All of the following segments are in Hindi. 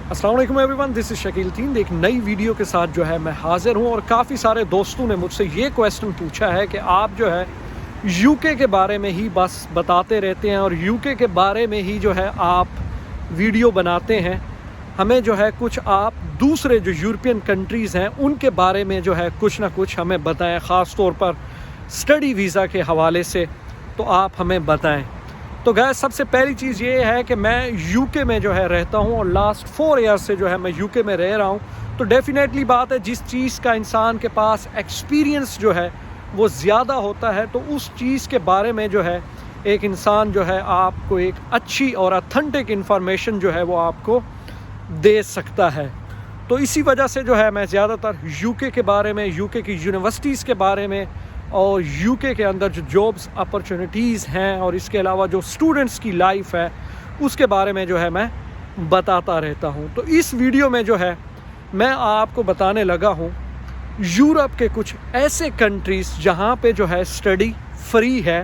अस्सलाम वालेकुम एवरीवन, दिस इज़ शकील तीन। एक नई वीडियो के साथ जो है मैं हाज़िर हूँ और काफ़ी सारे दोस्तों ने मुझसे ये क्वेश्चन पूछा है कि आप जो है यूके के बारे में ही बस बताते रहते हैं और यूके के बारे में ही जो है आप वीडियो बनाते हैं। हमें जो है कुछ आप दूसरे जो यूरोपियन कंट्रीज़ हैं उनके बारे में जो है कुछ ना कुछ हमें बताएं, ख़ास तौर पर स्टडी वीज़ा के हवाले से तो आप हमें बताएं। तो गैस, सबसे पहली चीज़ ये है कि मैं यूके में जो है रहता हूँ और लास्ट 4 ईयर्स से जो है मैं यूके में रह रहा हूँ। तो डेफिनेटली बात है, जिस चीज़ का इंसान के पास एक्सपीरियंस जो है वो ज़्यादा होता है तो उस चीज़ के बारे में जो है एक इंसान जो है आपको एक अच्छी और ऑथेंटिक इन्फॉर्मेशन जो है वो आपको दे सकता है। तो इसी वजह से जो है मैं ज़्यादातर यूके के बारे में, यूके की यूनिवर्सिटीज़ के बारे में और यूके के अंदर जो जॉब्स अपॉर्चुनिटीज़ हैं और इसके अलावा जो स्टूडेंट्स की लाइफ है उसके बारे में जो है मैं बताता रहता हूं। तो इस वीडियो में जो है मैं आपको बताने लगा हूं यूरोप के कुछ ऐसे कंट्रीज़ जहां पे जो है स्टडी फ्री है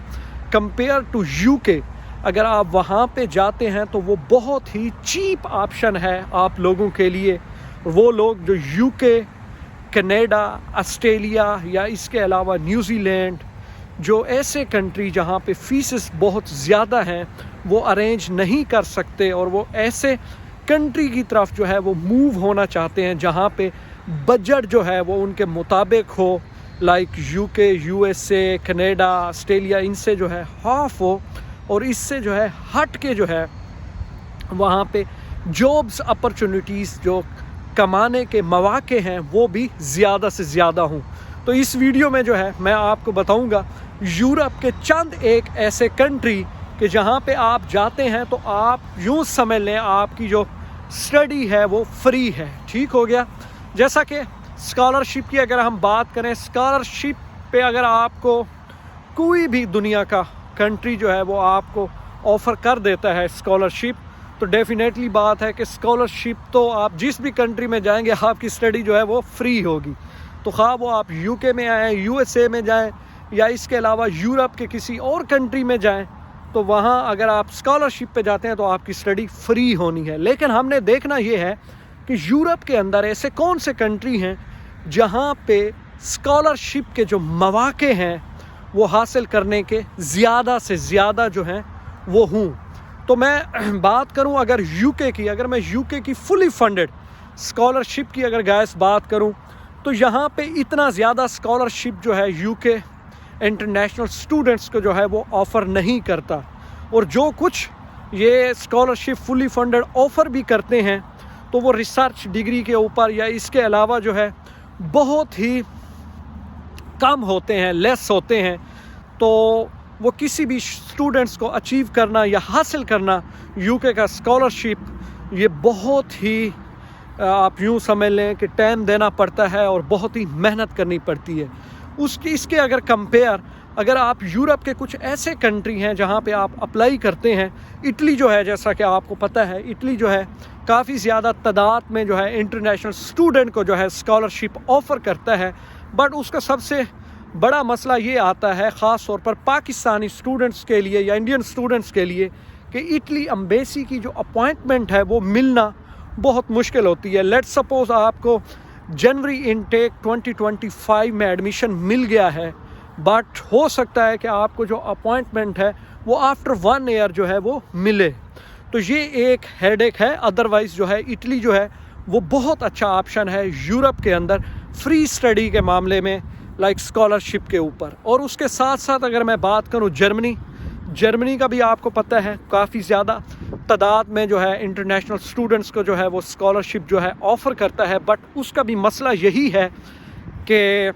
कंपेयर टू यूके। अगर आप वहां पे जाते हैं तो वो बहुत ही चीप ऑप्शन है आप लोगों के लिए। वो लोग जो यूके, कनाडा, ऑस्ट्रेलिया या इसके अलावा न्यूजीलैंड, जो ऐसे कंट्री जहाँ पे फीसेस बहुत ज़्यादा हैं वो अरेंज नहीं कर सकते और वो ऐसे कंट्री की तरफ जो है वो मूव होना चाहते हैं जहाँ पे बजट जो है वो उनके मुताबिक हो, like UK, USA, Canada, Australia, इनसे जो है हाफ हो और इससे जो है हट के जो है वहाँ पे जॉब्स अपॉर्चुनिटीज़ जो कमाने के मौके हैं वो भी ज़्यादा से ज़्यादा हूँ। तो इस वीडियो में जो है मैं आपको बताऊँगा यूरोप के चंद एक ऐसे कंट्री कि जहाँ पे आप जाते हैं तो आप यूँ समझ लें आपकी जो स्टडी है वो फ्री है। ठीक हो गया। जैसा कि स्कॉलरशिप की अगर हम बात करें, स्कॉलरशिप पे अगर आपको कोई भी दुनिया का कंट्री जो है वो आपको ऑफ़र कर देता है स्कॉलरशिप, तो डेफिनेटली बात है कि स्कॉलरशिप तो आप जिस भी कंट्री में जाएंगे आपकी स्टडी जो है वो फ्री होगी। तो ख़ास वो आप यूके में आएँ, यूएसए में जाएं या इसके अलावा यूरोप के किसी और कंट्री में जाएं, तो वहाँ अगर आप स्कॉलरशिप पे जाते हैं तो आपकी स्टडी फ्री होनी है। लेकिन हमने देखना ये है कि यूरोप के अंदर ऐसे कौन से कंट्री हैं जहाँ पे स्कॉलरशिप के जो मौके हैं वो हासिल करने के ज़्यादा से ज़्यादा जो हैं वो हूँ। तो मैं बात करूं अगर यूके की, अगर मैं यूके की फुली फंडेड स्कॉलरशिप की अगर गैस बात करूं तो यहाँ पे इतना ज़्यादा स्कॉलरशिप जो है यूके इंटरनेशनल स्टूडेंट्स को जो है वो ऑफ़र नहीं करता। और जो कुछ ये स्कॉलरशिप फुली फंडेड ऑफ़र भी करते हैं तो वो रिसर्च डिग्री के ऊपर या इसके अलावा जो है बहुत ही कम होते हैं, लेस होते हैं। तो वो किसी भी स्टूडेंट्स को अचीव करना या हासिल करना यूके का स्कॉलरशिप ये बहुत ही आप यूँ समझ लें कि टाइम देना पड़ता है और बहुत ही मेहनत करनी पड़ती है। इसके अगर कंपेयर अगर आप यूरोप के कुछ ऐसे कंट्री हैं जहाँ पे आप अप्लाई करते हैं, इटली जो है, जैसा कि आपको पता है इटली जो है काफ़ी ज़्यादा तादाद में जो है इंटरनेशनल स्टूडेंट को जो है स्कॉलरशिप ऑफ़र करता है। बट उसका सबसे बड़ा मसला ये आता है ख़ास तौर पर पाकिस्तानी स्टूडेंट्स के लिए या इंडियन स्टूडेंट्स के लिए कि इटली एम्बेसी की जो अपॉइंटमेंट है वो मिलना बहुत मुश्किल होती है। लेट्स सपोज़ आपको जनवरी इनटेक 2025 में एडमिशन मिल गया है, बट हो सकता है कि आपको जो अपॉइंटमेंट है वो आफ्टर 1 ईयर जो है वो मिले। तो ये एक हेडेक है। अदरवाइज़ जो है इटली जो है वो बहुत अच्छा ऑप्शन है यूरोप के अंदर फ्री स्टडी के मामले में, लाइक स्कॉलरशिप के ऊपर। और उसके साथ साथ अगर मैं बात करूं जर्मनी का भी आपको पता है काफ़ी ज़्यादा तादाद में जो है इंटरनेशनल स्टूडेंट्स को जो है वो स्कॉलरशिप जो है ऑफ़र करता है। बट उसका भी मसला यही है कि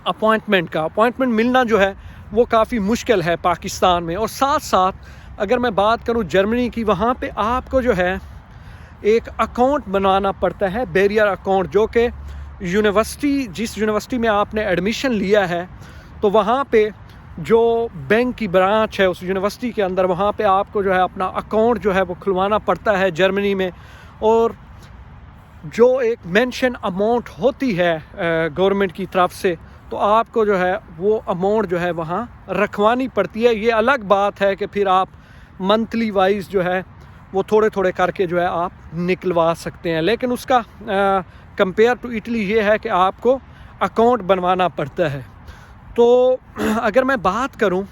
अपॉइंटमेंट मिलना जो है वो काफ़ी मुश्किल है पाकिस्तान में। और साथ साथ अगर मैं बात करूं जर्मनी की, वहाँ पे आपको जो है एक अकाउंट बनाना पड़ता है, बैरियर अकाउंट, जो कि जिस यूनिवर्सिटी में आपने एडमिशन लिया है तो वहाँ पे जो बैंक की ब्रांच है उस यूनिवर्सिटी के अंदर, वहाँ पे आपको जो है अपना अकाउंट जो है वो खुलवाना पड़ता है जर्मनी में। और जो एक मेंशन अमाउंट होती है गवर्नमेंट की तरफ से, तो आपको जो है वो अमाउंट जो है वहाँ रखवानी पड़ती है। ये अलग बात है कि फिर आप मंथली वाइज जो है वो थोड़े थोड़े करके जो है आप निकलवा सकते हैं। लेकिन उसका कंपेयर टू इटली ये है कि आपको अकाउंट बनवाना पड़ता है। तो अगर मैं बात करूं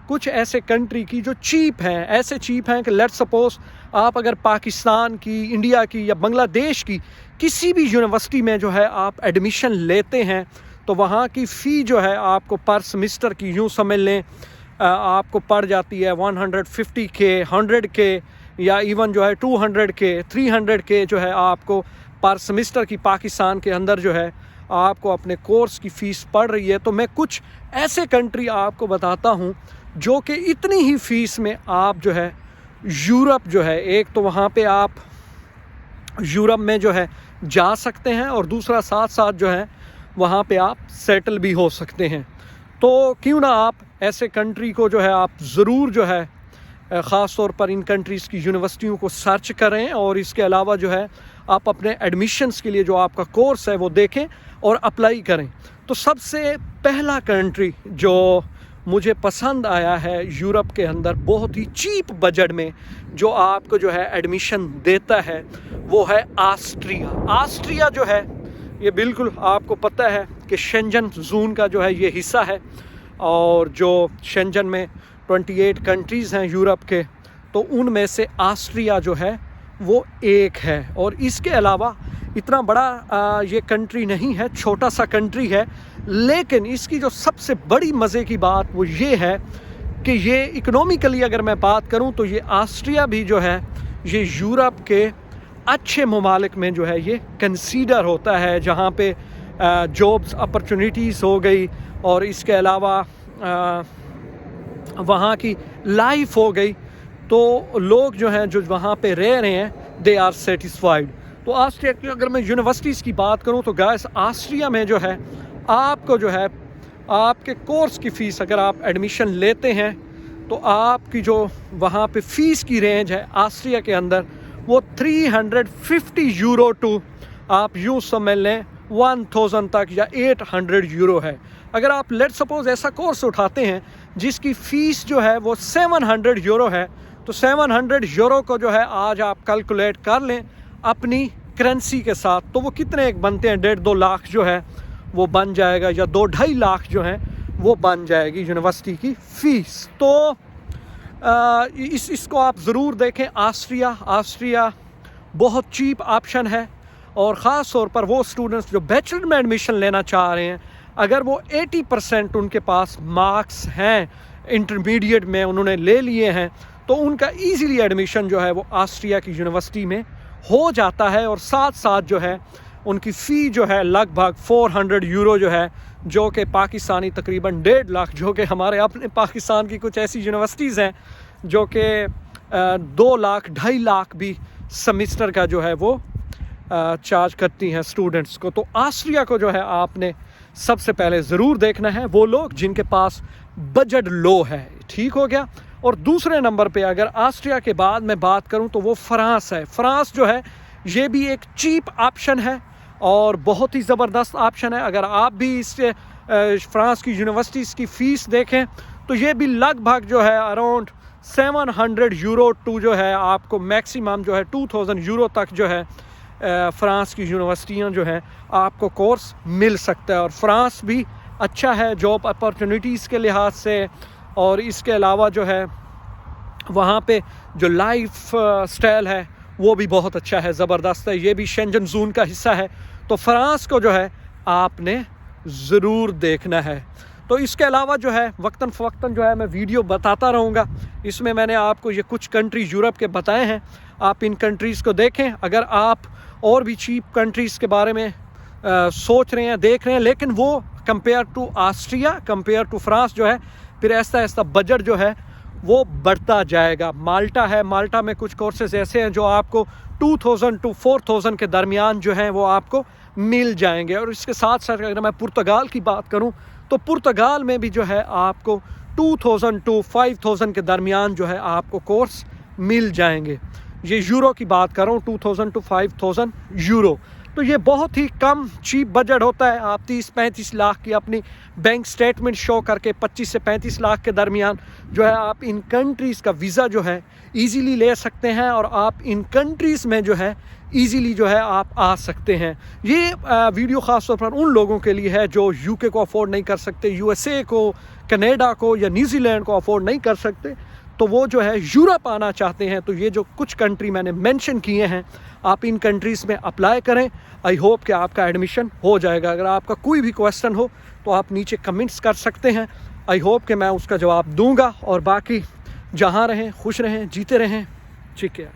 कुछ ऐसे कंट्री की जो चीप हैं, ऐसे चीप हैं कि लेट्स सपोज आप अगर पाकिस्तान की, इंडिया की या बांग्लादेश की किसी भी यूनिवर्सिटी में जो है आप एडमिशन लेते हैं तो वहाँ की फ़ी जो है आपको पर सेमिस्टर की यूँ समझ लें आपको पड़ जाती है 150K, 100K या इवन जो है 200K, 300K जो है आपको पर सेमिस्टर की पाकिस्तान के अंदर जो है आपको अपने कोर्स की फ़ीस पड़ रही है। तो मैं कुछ ऐसे कंट्री आपको बताता हूँ जो कि इतनी ही फ़ीस में आप जो है यूरोप जो है, एक तो वहाँ पे आप यूरोप में जो है जा सकते हैं और दूसरा साथ साथ जो है वहाँ पे आप सेटल भी हो सकते हैं। तो क्यों ना आप ऐसे कंट्री को जो है आप ज़रूर जो है ख़ास तौर पर इन कंट्रीज़ की यूनिवर्सिटियों को सर्च करें और इसके अलावा जो है आप अपने एडमिशन्स के लिए जो आपका कोर्स है वो देखें और अप्लाई करें। तो सबसे पहला कंट्री जो मुझे पसंद आया है यूरोप के अंदर बहुत ही चीप बजट में जो आपको जो है एडमिशन देता है वो है ऑस्ट्रिया। ऑस्ट्रिया जो है ये बिल्कुल आपको पता है कि शेंजन जोन का जो है ये हिस्सा है और जो शेंजन में 28 कंट्रीज़ हैं यूरोप के, तो उनमें से ऑस्ट्रिया जो है वो एक है। और इसके अलावा इतना बड़ा ये कंट्री नहीं है, छोटा सा कंट्री है, लेकिन इसकी जो सबसे बड़ी मज़े की बात वो ये है कि ये इकोनॉमिकली अगर मैं बात करूं तो ये ऑस्ट्रिया भी जो है ये यूरोप के अच्छे ममालिक में जो है ये कंसीडर होता है, जहां पे जॉब्स अपॉर्चुनिटीज़ हो गई और इसके अलावा वहाँ की लाइफ हो गई, तो लोग जो हैं जो वहाँ पे रह रहे हैं दे आर सेटिस्फाइड। तो ऑस्ट्रिया की अगर मैं यूनिवर्सिटीज़ की बात करूँ तो गाइस ऑस्ट्रिया में जो है आपको जो है आपके कोर्स की फ़ीस अगर आप एडमिशन लेते हैं तो आपकी जो वहाँ पे फ़ीस की रेंज है ऑस्ट्रिया के अंदर वो 350 यूरो टू आप यूँ समझ लें 1000 तक या 800 यूरो है। अगर आप लेट सपोज ऐसा कोर्स उठाते हैं जिसकी फ़ीस जो है वो 700 यूरो है, तो 700 यूरो को जो है आज आप कैलकुलेट कर लें अपनी करेंसी के साथ, तो वो कितने एक बनते हैं, 1.5-2 लाख जो है वो बन जाएगा या 2-2.5 लाख जो है वो बन जाएगी यूनिवर्सिटी की फ़ीस। तो इसको आप ज़रूर देखें। ऑस्ट्रिया बहुत चीप ऑप्शन है और ख़ास तौर पर वो स्टूडेंट्स जो बैचलर में एडमिशन लेना चाह रहे हैं, अगर वो 80% उनके पास मार्क्स हैं, इंटरमीडिएट में उन्होंने ले लिए हैं, तो उनका इजीली एडमिशन जो है वो ऑस्ट्रिया की यूनिवर्सिटी में हो जाता है। और साथ साथ जो है उनकी फ़ी जो है लगभग 400 यूरो जो है, जो कि पाकिस्तानी तकरीबन 1.5 लाख, जो कि हमारे अपने पाकिस्तान की कुछ ऐसी यूनिवर्सिटीज़ हैं जो कि 2 लाख 2.5 लाख भी सेमिस्टर का जो है वो चार्ज करती हैं स्टूडेंट्स को। तो ऑस्ट्रिया को जो है आपने सबसे पहले ज़रूर देखना है, वो लोग जिनके पास बजट लो है। ठीक हो गया। और दूसरे नंबर पे अगर ऑस्ट्रिया के बाद मैं बात करूं तो वो फ्रांस है। फ्रांस जो है ये भी एक चीप ऑप्शन है और बहुत ही ज़बरदस्त ऑप्शन है। अगर आप भी इससे फ्रांस की यूनिवर्सिटीज़ की फ़ीस देखें तो ये भी लगभग जो है अराउंड 700 यूरो टू जो है आपको मैक्सिमम जो है 2000 यूरो तक जो है फ्रांस की यूनिवर्सिटियाँ जो हैं आपको कोर्स मिल सकता है। और फ्रांस भी अच्छा है जॉब अपॉर्चुनिटीज़ के लिहाज से, और इसके अलावा जो है वहाँ पे जो लाइफ स्टाइल है वो भी बहुत अच्छा है, ज़बरदस्त है। ये भी शेंजन जोन का हिस्सा है, तो फ्रांस को जो है आपने ज़रूर देखना है। तो इसके अलावा जो है वक्तन फ़वक्तन जो है मैं वीडियो बताता रहूँगा। इसमें मैंने आपको ये कुछ कंट्री यूरोप के बताए हैं, आप इन कंट्रीज़ को देखें। अगर आप और भी चीप कंट्रीज़ के बारे में सोच रहे हैं, देख रहे हैं, लेकिन वो compare to Austria, compare to France जो है फिर ऐसा ऐसा बजट जो है वो बढ़ता जाएगा। माल्टा है, माल्टा में कुछ कोर्सेज ऐसे हैं जो आपको 2000 टू 4000 के दरमियान जो हैं वो आपको मिल जाएंगे। और इसके साथ साथ अगर मैं पुर्तगाल की बात करूं तो पुर्तगाल में भी जो है आपको 2000 टू 5000 के दरमियान जो है आपको कोर्स मिल जाएंगे। ये यूरो की बात कर रहा हूँ, 2000 टू 5000 यूरो। तो ये बहुत ही कम चीप बजट होता है। आप 30-35 लाख की अपनी बैंक स्टेटमेंट शो करके 25 से 35 लाख के दरमियान जो है आप इन कंट्रीज़ का वीज़ा जो है ईज़िली ले सकते हैं और आप इन कंट्रीज़ में जो है ईज़िली जो है आप आ सकते हैं। ये वीडियो ख़ास तौर पर उन लोगों के लिए है जो यूके को अफोर्ड नहीं कर सकते, यूएसए को, कनाडा को या न्यूजीलैंड को अफोर्ड नहीं कर सकते, तो वो जो है यूरोप आना चाहते हैं। तो ये जो कुछ कंट्री मैंने मेंशन किए हैं, आप इन कंट्रीज़ में अप्लाई करें। आई होप कि आपका एडमिशन हो जाएगा। अगर आपका कोई भी क्वेश्चन हो तो आप नीचे कमेंट्स कर सकते हैं। आई होप कि मैं उसका जवाब दूंगा। और बाकी जहाँ रहें खुश रहें, जीते रहें। ठीक है।